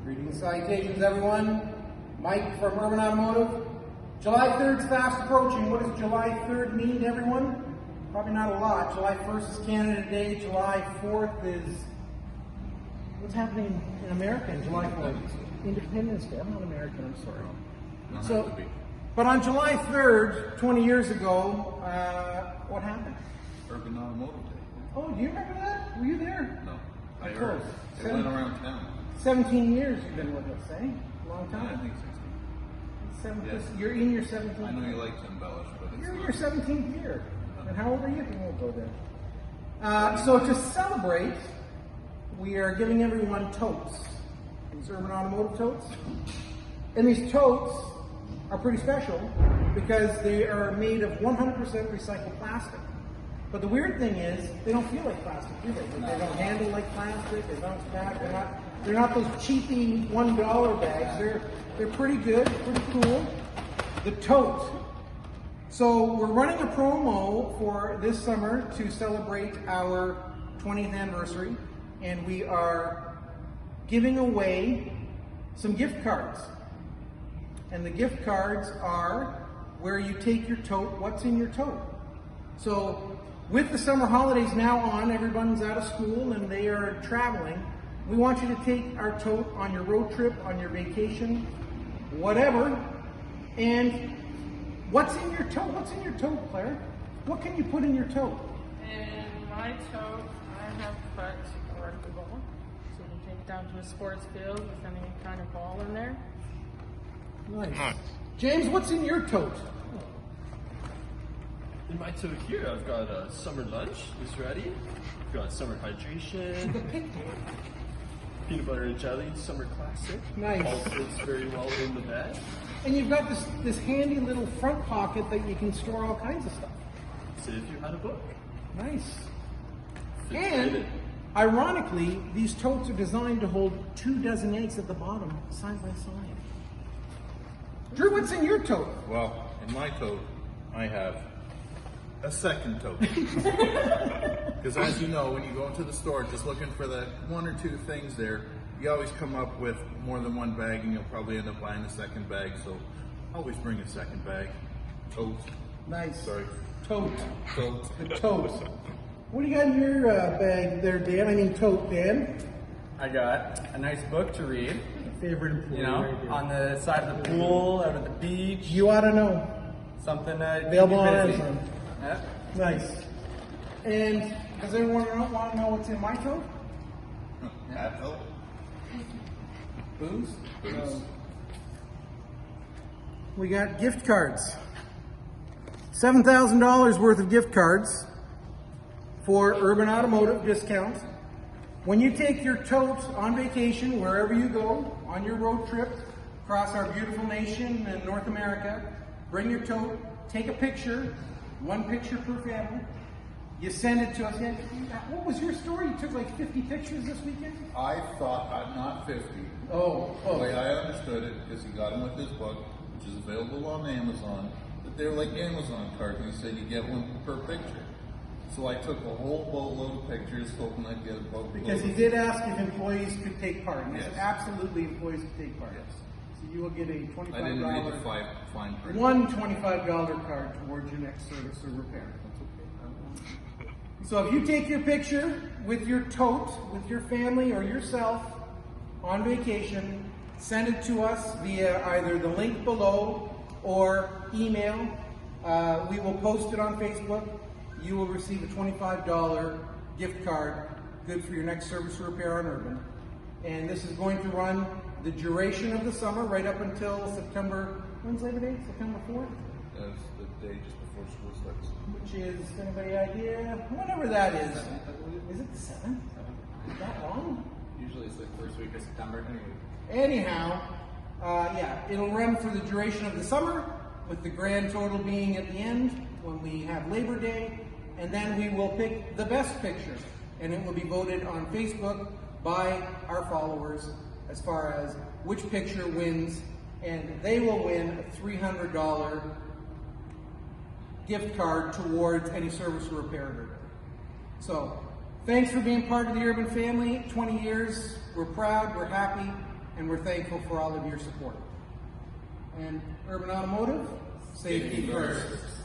Greetings, salutations, everyone. Mike from Urban Automotive. July 3rd is fast approaching. What does July 3rd mean to everyone? Probably not a lot. July 1st is Canada Day. July 4th is... what's happening in America on July 4th? Independence Day. I'm not American, I'm sorry. But on July 3rd, 20 years ago, what happened? Urban Automotive Day. Oh, do you remember that? Were you there? No, I heard. It went around town. 17 years you've been with us, eh? Long time. Yeah, I think 16. Yes. You're in your 17th year. I know you like to embellish, but it's You're in not. your 17th year. And how old are you? We won't go there. So to celebrate, we are giving everyone totes. These Urban Automotive totes. And these totes are pretty special because they are made of 100% recycled plastic. But the weird thing is, they don't feel like plastic, do they? They don't handle like plastic, they bounce back, they're not those cheapy $1 bags. They're pretty good, pretty cool. The tote. So we're running a promo for this summer to celebrate our 20th anniversary, and we are giving away some gift cards. And the gift cards are where you take your tote, what's in your tote. So with the summer holidays now on, everyone's out of school and they are traveling. We want you to take our tote on your road trip, on your vacation, whatever. And what's in your tote? What's in your tote, Claire? What can you put in your tote? In my tote, I have put a rugby ball, so you can take it down to a sports field with any kind of ball in there. Nice. James, what's in your tote? In my tote here, I've got a summer lunch is ready. I've got summer hydration, peanut butter and jelly, summer classic. Nice. All fits very well in the bag. And you've got this handy little front pocket that you can store all kinds of stuff. So if you had a book. Nice. Fits right And in. ironically, these totes are designed to hold 2 dozen eggs at the bottom, side by side. Drew, what's in your tote? Well, in my tote, I have a second tote. Because as you know, when you go into the store just looking for the 1 or 2 things there, you always come up with more than one bag and you'll probably end up buying a second bag. So always bring a second bag. Tote. Nice. Sorry. Tote. Tote. The tote. What do you got in your bag there, Dan? I mean tote, Dan. I got a nice book to read, Favorite employee. you know, right here. on the side of the pool, out at the beach, You ought to know. something that keep Available you on busy. Amazon. Yeah. Nice. And does everyone want to know what's in my tote? Hat tote. Booze. Booze. We got gift cards. $7,000 worth of gift cards for Urban Automotive discounts. When you take your tote on vacation, wherever you go, on your road trip across our beautiful nation in North America, bring your tote, take a picture, 1 picture per family. You send it to us. What was your story? You took like 50 pictures this weekend? I thought I'm not 50. Oh. The way I understood it is he got them with his book, which is available on Amazon, but they're like Amazon cards, and he said you get 1 per picture. So I took a whole boatload of pictures, hoping I'd get a boatload. Because he did ask if employees could take part. And he said Yes. absolutely employees could take part. Yes. So you will get a $25. I didn't read the fine print. One $25 card towards your next service or repair. So if you take your picture with your tote, with your family or yourself on vacation, send it to us via either the link below or email. We will post it on Facebook. You will receive a $25 gift card, good for your next service or repair on Urban. And this is going to run the duration of the summer, right up until September, when's Labor Day? September 4th? That's the day just before school starts. Which is, anybody idea? Whenever that is. Is it the 7th? Is that long? Usually it's the first week of September. Anyhow, yeah, it'll run for the duration of the summer, with the grand total being at the end when we have Labor Day, and then we will pick the best picture, and it will be voted on Facebook by our followers as far as which picture wins, and they will win a $300 gift card towards any service or repair. So, thanks for being part of the Urban family. 20 years, we're proud, we're happy, and we're thankful for all of your support. And Urban Automotive, safety first.